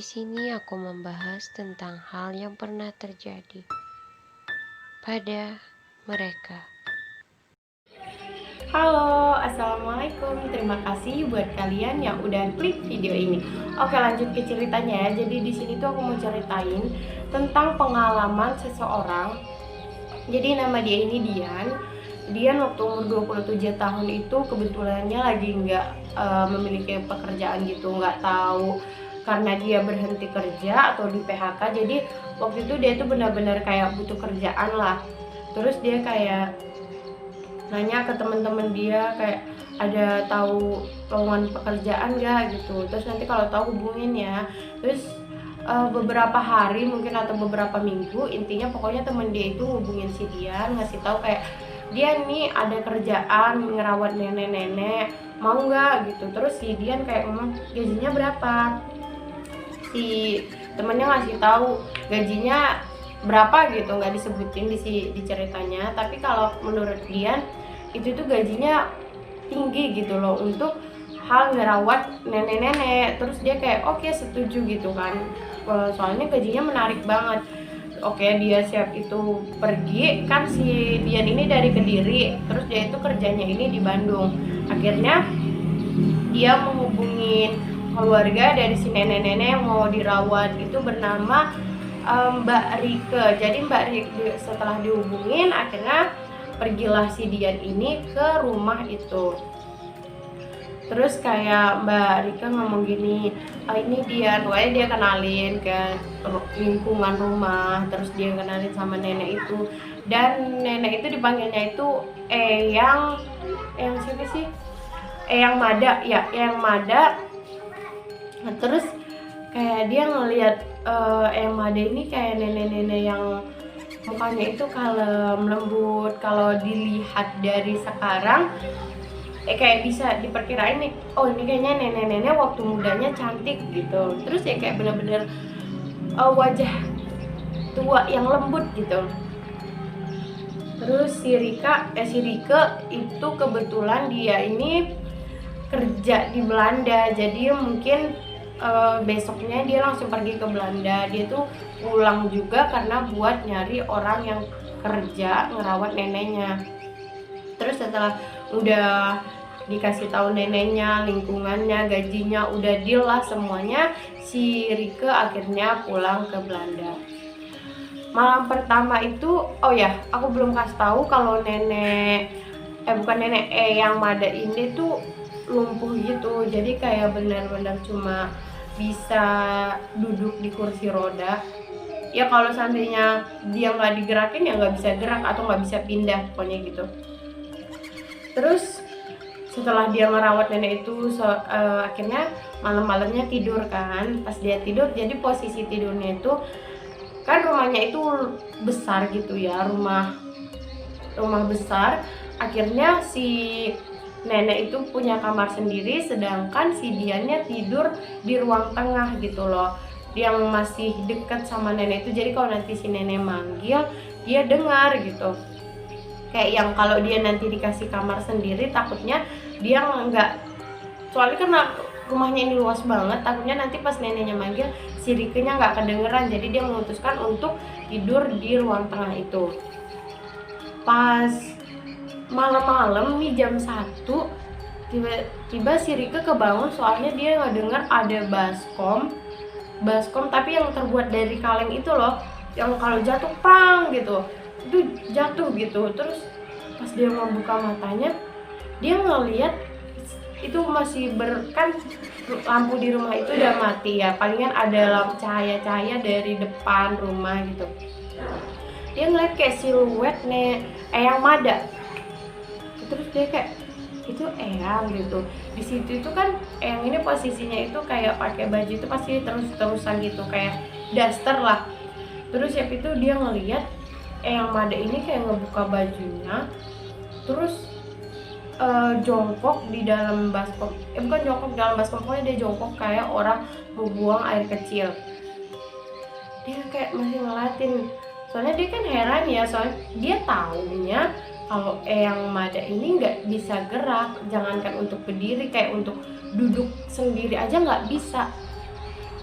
Di sini aku membahas tentang hal yang pernah terjadi pada mereka. Halo, assalamualaikum. Terima kasih buat kalian yang udah klik video ini. Oke, lanjut ke ceritanya ya. Jadi di sini tuh aku mau ceritain tentang pengalaman seseorang. Jadi nama dia ini Dian. Dian waktu umur 27 tahun itu kebetulannya lagi nggak memiliki pekerjaan gitu, nggak tahu karena dia berhenti kerja atau di PHK. Jadi waktu itu dia tuh benar-benar kayak butuh kerjaan lah. Terus dia kayak nanya ke teman-teman dia kayak ada tahu lowongan pekerjaan gak gitu, terus nanti kalau tahu hubungin ya. Terus beberapa hari mungkin atau beberapa minggu, intinya pokoknya temen dia itu hubungin si Dian, ngasih tahu kayak dia nih ada kerjaan ngerawat nenek-nenek, mau nggak gitu. Terus si Dian kayak ngomong gajinya berapa, si temennya ngasih tahu gajinya berapa gitu, nggak disebutin di ceritanya, tapi kalau menurut Dian itu tuh gajinya tinggi gitu loh untuk hal ngerawat nenek-nenek. Terus dia kayak oke, setuju gitu kan. Soalnya gajinya menarik banget. Oke, dia siap itu pergi kan. Si Dian ini dari Kediri, terus dia itu kerjanya ini di Bandung. Akhirnya dia menghubungin keluarga dari si nenek-nenek yang mau dirawat, itu bernama Mbak Rike. Jadi Mbak Rike setelah dihubungin, akhirnya pergilah si Dian ini ke rumah itu. Terus kayak Mbak Rika ngomong gini, ini Dian, pokoknya dia kenalin ke lingkungan rumah, terus dia kenalin sama nenek itu. Dan nenek itu dipanggilnya itu Eyang siapa sih? Eyang Mada, ya Eyang Mada. Nah, terus kayak dia ngelihat Eyang Mada ini kayak nenek-nenek yang mukanya itu kalem, lembut. Kalau dilihat dari sekarang kayak bisa diperkirain nih, oh ini kayaknya nenek-nenek waktu mudanya cantik gitu. Terus ya kayak bener-bener wajah tua yang lembut gitu. Terus si Rike itu kebetulan dia ini kerja di Belanda, jadi mungkin besoknya dia langsung pergi ke Belanda. Dia tuh pulang juga karena buat nyari orang yang kerja ngerawat neneknya. Terus setelah udah dikasih tahu neneknya, lingkungannya, gajinya, udah deal lah semuanya, si Rike akhirnya pulang ke Belanda. Malam pertama itu, oh ya, aku belum kasih tahu kalau yang Mada ini tuh lumpuh gitu. Jadi kayak benar-benar cuma bisa duduk di kursi roda. Ya kalau seandainya dia nggak digerakin ya nggak bisa gerak atau nggak bisa pindah, pokoknya gitu. Terus setelah dia merawat nenek itu, akhirnya malam-malamnya tidur kan. Pas dia tidur, jadi posisi tidurnya itu kan rumahnya itu besar gitu ya, rumah besar. Akhirnya si nenek itu punya kamar sendiri, sedangkan si Diannya tidur di ruang tengah gitu loh, yang masih dekat sama nenek itu. Jadi kalau nanti si nenek manggil, dia dengar gitu. Kayak yang kalau dia nanti dikasih kamar sendiri, takutnya dia nggak, soalnya kan rumahnya ini luas banget, takutnya nanti pas neneknya manggil si Rikenya nggak kedengeran. Jadi dia memutuskan untuk tidur di ruang tengah itu. Pas malam-malam nih jam 1, tiba-tiba si Rike kebangun, soalnya dia ngedenger ada baskom tapi yang terbuat dari kaleng itu loh, yang kalau jatuh prang gitu, itu jatuh gitu. Terus pas dia membuka matanya, dia ngeliat itu masih kan lampu di rumah itu udah mati ya, palingan ada cahaya-cahaya dari depan rumah gitu. Dia ngeliat kayak siluet Eyang Mada. Terus dia kayak, itu Eyang gitu. Di situ itu kan Eyang ini posisinya itu kayak pakai baju itu pasti terus-terusan gitu, kayak daster lah. Terus ya itu dia ngeliat Eyang Mada ini kayak ngebuka bajunya, terus jongkok di dalam baskom. Bukan jongkok dalam baskom, pokoknya dia jongkok kayak orang mau buang air kecil. Dia kayak masih ngeliatin, soalnya dia kan heran ya, soalnya dia taunya kalau Eyang Mada ini nggak bisa gerak, jangankan untuk berdiri, kayak untuk duduk sendiri aja nggak bisa.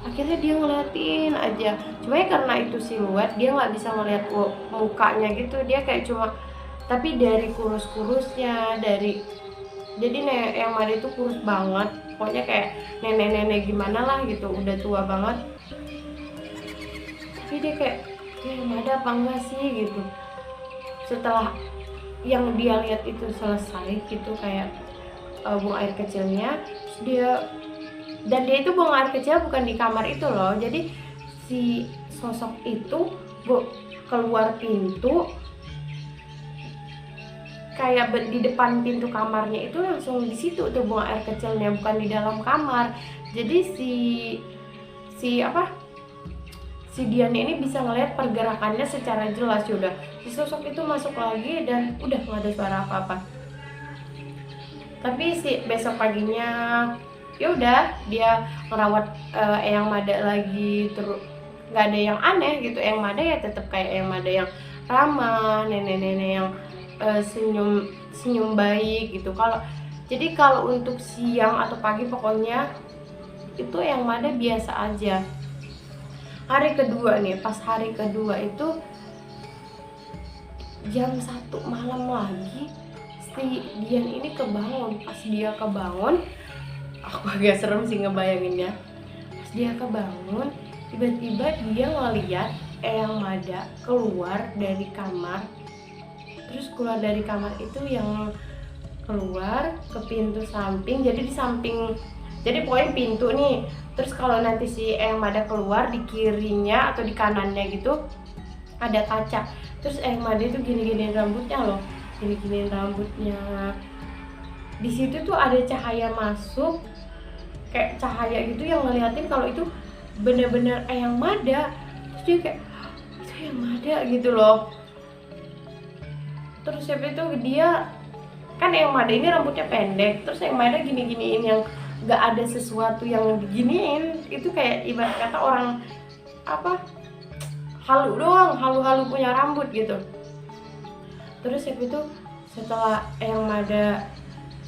akhirnya dia ngeliatin aja. Cuma ya karena itu siluet, dia nggak bisa ngeliat mukanya gitu, dia kayak cuma, tapi dari kurus-kurusnya, dari, jadi yang Mada itu kurus banget, pokoknya kayak nenek-nenek gimana lah gitu, udah tua banget. Tapi dia kayak yang Mada apa enggak sih gitu. Setelah yang dia lihat itu selesai gitu, kayak buang air kecilnya, terus dia itu buang air kecil bukan di kamar itu loh. Jadi si sosok itu keluar pintu, kayak di depan pintu kamarnya itu, langsung di situ tuh buang air kecilnya, bukan di dalam kamar. Jadi si Dian ini bisa ngelihat pergerakannya secara jelas. Udah si sosok itu masuk lagi dan udah nggak ada suara apa-apa. Tapi si besok paginya ya udah dia ngerawat Eyang Mada lagi, terus nggak ada yang aneh gitu. Eyang Mada ya tetap kayak Eyang Mada yang ramah, nenek-nenek yang senyum baik gitu. Kalau untuk siang atau pagi pokoknya itu Eyang Mada biasa aja. Hari kedua nih, pas hari kedua itu jam 1 malam lagi si Dian ini kebangun. Pas dia kebangun, aku agak serem sih ngebayanginnya. Pas dia kebangun, tiba-tiba dia ngeliat Eyang Mada keluar dari kamar. Terus keluar dari kamar itu yang keluar ke pintu samping. Jadi di samping, jadi pokoknya pintu nih. Terus kalau nanti si Eyang Mada keluar, di kirinya atau di kanannya gitu ada kaca. Terus Eyang Mada itu gini-giniin rambutnya loh, gini-giniin rambutnya. Di situ tuh ada cahaya masuk, kayak cahaya gitu yang ngeliatin kalau itu bener-bener Eyang Mada. Terus dia kayak, itu Eyang Mada gitu loh. Terus habis itu dia kan Eyang Mada ini rambutnya pendek, terus Eyang Mada gini-giniin yang nggak ada sesuatu yang diginiin. Itu kayak ibarat kata orang halu doang, halu-halu punya rambut gitu. Terus habis itu setelah Eyang Mada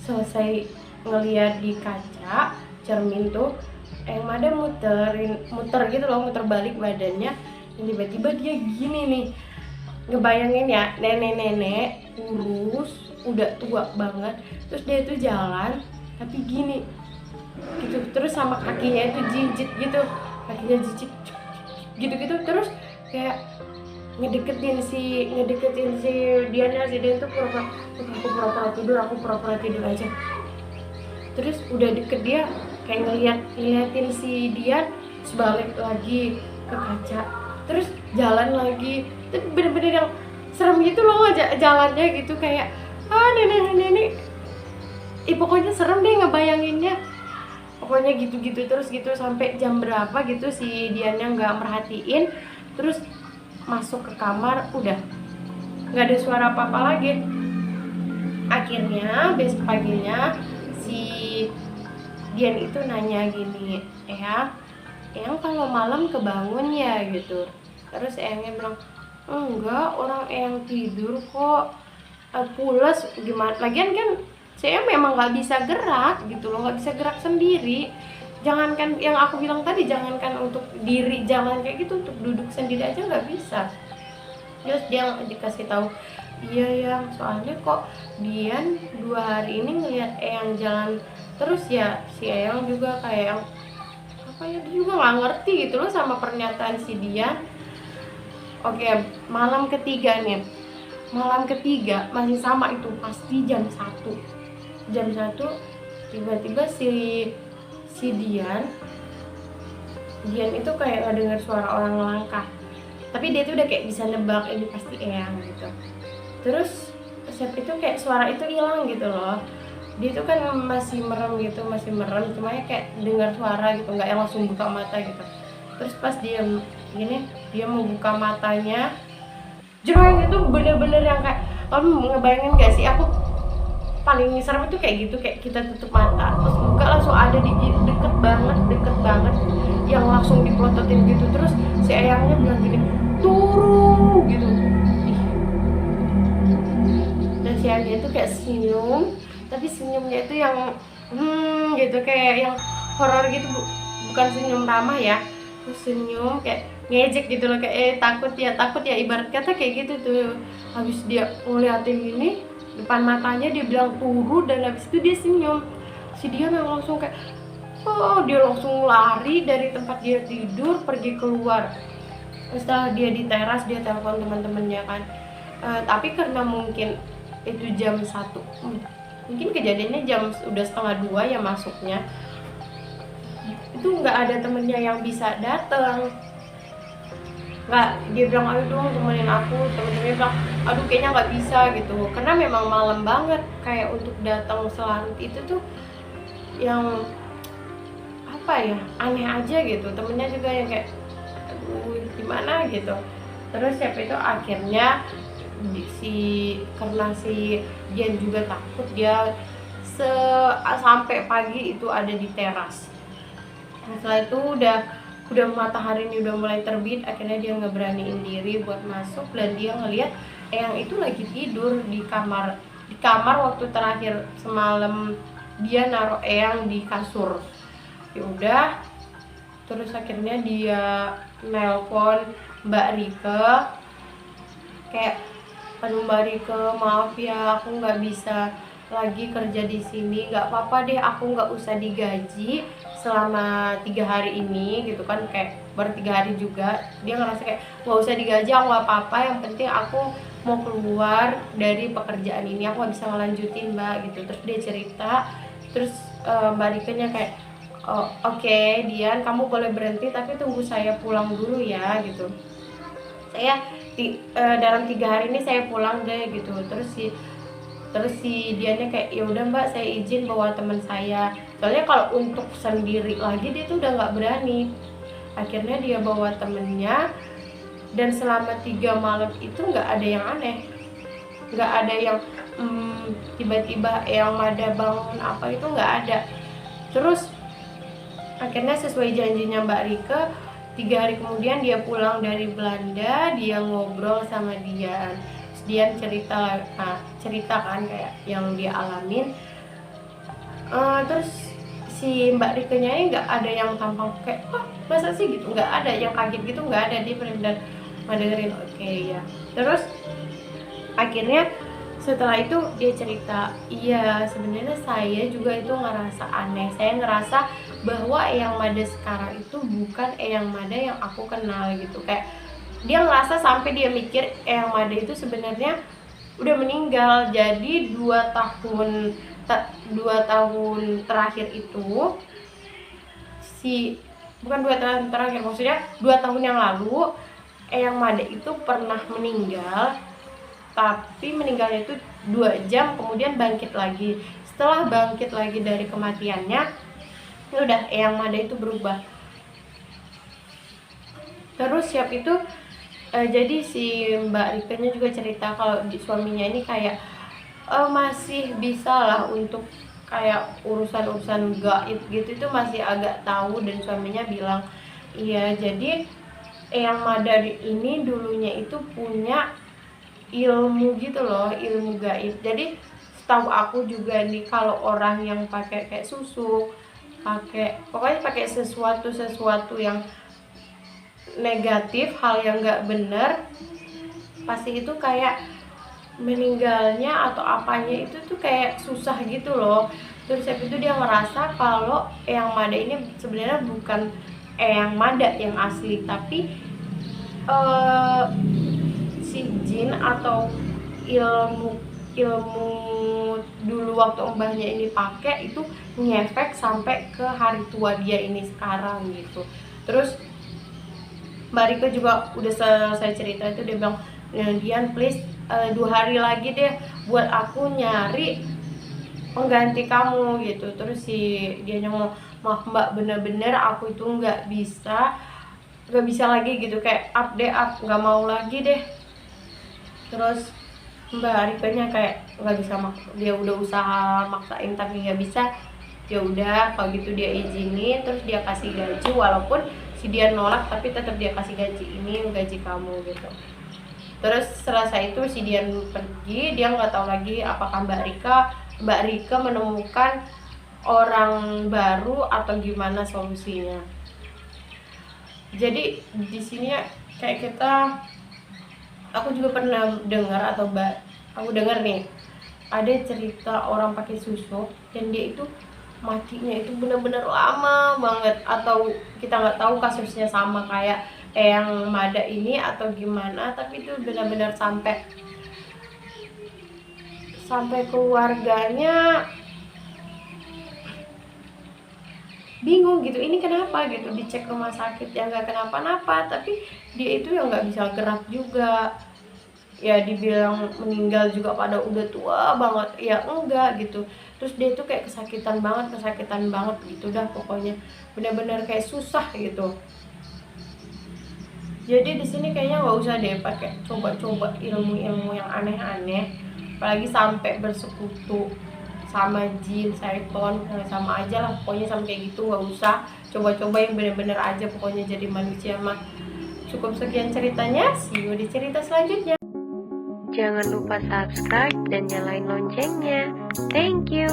selesai ngeliat di kaca cermin tuh, Eyang Mada muter gitu loh, muter balik badannya. Dan tiba-tiba dia gini nih, ngebayangin ya, nenek-nenek kurus udah tua banget, terus dia itu jalan tapi gini gitu, terus sama kakinya itu jijit gitu, kakinya jijit gitu-gitu. Terus kayak ngedeketin si Dian tuh aku pura-pura tidur aja. Terus udah deket dia kayak ngeliatin si Dian, sebalik lagi ke kaca, terus jalan lagi. Itu bener-bener yang serem gitu loh jalannya gitu, kayak nenek-nenek. Pokoknya serem deh ngebayanginnya. Pokoknya gitu-gitu terus gitu sampai jam berapa gitu si Diannya nggak merhatiin. Terus masuk ke kamar, udah nggak ada suara apa-apa lagi. Akhirnya besok paginya si Dian itu nanya gini, Eyang kalau malam kebangun ya gitu. Terus Eyangnya bilang, enggak, orang Eyang tidur kok, pules gimana. Lagian kan saya memang nggak bisa gerak gitu loh, nggak bisa gerak sendiri. Jangankan yang aku bilang tadi, jangankan untuk diri jalan kayak gitu, untuk duduk sendiri aja nggak bisa. Terus dia dikasih tahu, iya ya, soalnya kok Dian 2 hari ini ngelihat Eyang jalan terus ya. Si Eyang juga kayak yang dia juga nggak ngerti gitu loh sama pernyataan si Dian. Oke, malam ketiga nih, masih sama itu, pasti jam 1 tiba-tiba si Dian itu kayak ngedengar suara orang langkah, tapi dia tuh udah kayak bisa nebak ini pasti Eyang gitu. Terus saat itu kayak suara itu hilang gitu loh. Dia tuh kan masih merem, cuma ya kayak dengar suara gitu, nggak yang langsung buka mata gitu. Terus pas dia mau buka matanya, jreng, itu bener-bener yang kayak, kamu ngebayangin gak sih, aku paling serem itu kayak gitu, kayak kita tutup mata terus buka, langsung ada di deket banget yang langsung dipelototin gitu. Terus si Eyangnya bilang gini, turu gitu. Dan si Eyangnya itu kayak senyum, tapi senyumnya itu yang gitu, kayak yang horor gitu, bukan bukan senyum ramah ya, terus senyum kayak ngejek gitu loh, kayak takut ya, ibarat kata kayak gitu tuh. Habis dia ngeliatin gini depan matanya, dia bilang turu, dan habis itu dia senyum. Si dia memang langsung kayak dia langsung lari dari tempat dia tidur pergi keluar. Setelah dia di teras, dia telepon teman-temannya kan. Tapi karena mungkin itu jam 1, mungkin kejadiannya jam udah setengah 2 ya masuknya, itu nggak ada temennya yang bisa datang. Nggak, dia bilang ayo dong temenin aku, temen-temennya bilang aduh kayaknya nggak bisa gitu, karena memang malam banget. Kayak untuk datang selarut itu tuh yang apa ya, aneh aja gitu. Temennya juga yang kayak aduh gimana gitu. Terus siapa itu akhirnya karena si Dian juga takut, dia sampai pagi itu ada di teras. Setelah itu udah matahari ini udah mulai terbit, akhirnya dia ngeberaniin diri buat masuk, dan dia ngelihat Eyang itu lagi tidur di kamar waktu terakhir semalam dia naruh Eyang di kasur. Ya udah, terus akhirnya dia nelpon Mbak Rike, kayak aduh Mbak Rike maaf ya, aku nggak bisa lagi kerja di sini, nggak apa-apa deh, aku nggak usah digaji selama 3 hari ini gitu kan. Kayak baru 3 hari juga dia ngerasa kayak nggak usah digaji, aku nggak apa-apa, yang penting aku mau keluar dari pekerjaan ini, aku nggak bisa ngelanjutin Mbak gitu. Terus dia cerita, terus Mbak Rikenya kayak oke, Dian kamu boleh berhenti tapi tunggu saya pulang dulu ya gitu. Saya dalam 3 hari ini saya pulang deh gitu. Terus si Diannya kayak ya udah Mbak, saya izin bawa teman saya, soalnya kalau untuk sendiri lagi dia tuh udah nggak berani. Akhirnya dia bawa temennya, dan selama 3 malam itu nggak ada yang aneh, nggak ada yang tiba-tiba yang Mada bangun apa, itu nggak ada. Terus akhirnya sesuai janjinya Mbak Rike, 3 hari kemudian dia pulang dari Belanda, dia ngobrol sama Dian. Dian cerita kan kayak yang dia alamin. Terus si Mbak Rikenya ini nggak ada yang tampang kayak masa sih gitu, nggak ada yang kaget gitu, nggak ada. Dia benar-benar mendengarin, oke ya. Terus akhirnya setelah itu dia cerita, iya sebenarnya saya juga itu ngerasa aneh, saya ngerasa bahwa Eyang Mada sekarang itu bukan Eyang Mada yang aku kenal gitu. Kayak dia ngerasa sampai dia mikir Eyang Mada itu sebenarnya udah meninggal. Jadi 2 tahun terakhir itu bukan 2 tahun terakhir, maksudnya 2 tahun yang lalu Eyang Mada itu pernah meninggal, tapi meninggalnya itu 2 jam kemudian bangkit lagi. Setelah bangkit lagi dari kematiannya, ya udah Eyang Mada itu berubah. Terus siap itu jadi si Mbak Rikenya juga cerita kalau suaminya ini kayak masih bisa lah untuk kayak urusan-urusan gaib gitu, itu masih agak tahu. Dan suaminya bilang iya, jadi Eyang Mada ini dulunya itu punya ilmu gitu loh, ilmu gaib. Jadi setahu aku juga nih, kalau orang yang pakai kayak susuk, pokoknya pakai sesuatu yang negatif, hal yang nggak bener, pasti itu kayak meninggalnya atau apanya itu tuh kayak susah gitu loh. Terus habis itu dia ngerasa kalau Eyang Mada ini sebenarnya bukan Eyang Mada yang asli, tapi si jin atau ilmu dulu waktu mbahnya ini pakai itu ngefek sampai ke hari tua dia ini sekarang gitu. Terus Mbak Rika juga udah selesai cerita itu, dia bilang Dian please 2 hari lagi deh buat aku nyari pengganti kamu gitu. Terus si dia ngomong maaf Mbak, bener-bener aku itu nggak bisa lagi gitu, kayak up nggak mau lagi deh. Terus Mbak Rikanya kayak nggak bisa, dia udah usaha maksain tapi nggak bisa. Ya udah kalau gitu dia izinin, terus dia kasih gaji, walaupun si dia nolak tapi tetap dia kasih gaji, ini gaji kamu gitu. Terus selesai itu si Dian pergi, dia nggak tahu lagi apakah Mbak Rika menemukan orang baru atau gimana solusinya. Jadi di sini ya kayak kita, aku juga pernah dengar aku dengar nih ada cerita orang pakai susuk dan dia itu matinya itu benar-benar lama banget, atau kita nggak tahu kasusnya sama kayak yang Mada ini atau gimana, tapi itu benar-benar sampai keluarganya bingung gitu, ini kenapa gitu, dicek rumah sakit ya nggak kenapa-napa, tapi dia itu yang nggak bisa gerak juga, ya dibilang meninggal juga pada udah tua banget ya enggak gitu. Terus dia itu kayak kesakitan banget gitu dah, pokoknya benar-benar kayak susah gitu. Jadi di sini kayaknya nggak usah deh pakai coba-coba ilmu-ilmu yang aneh-aneh, apalagi sampai bersekutu sama jin, setan, sama aja lah pokoknya, sama kayak gitu nggak usah coba-coba, yang bener-bener aja pokoknya jadi manusia mah. Cukup sekian ceritanya, see you di cerita selanjutnya. Jangan lupa subscribe dan nyalain loncengnya. Thank you.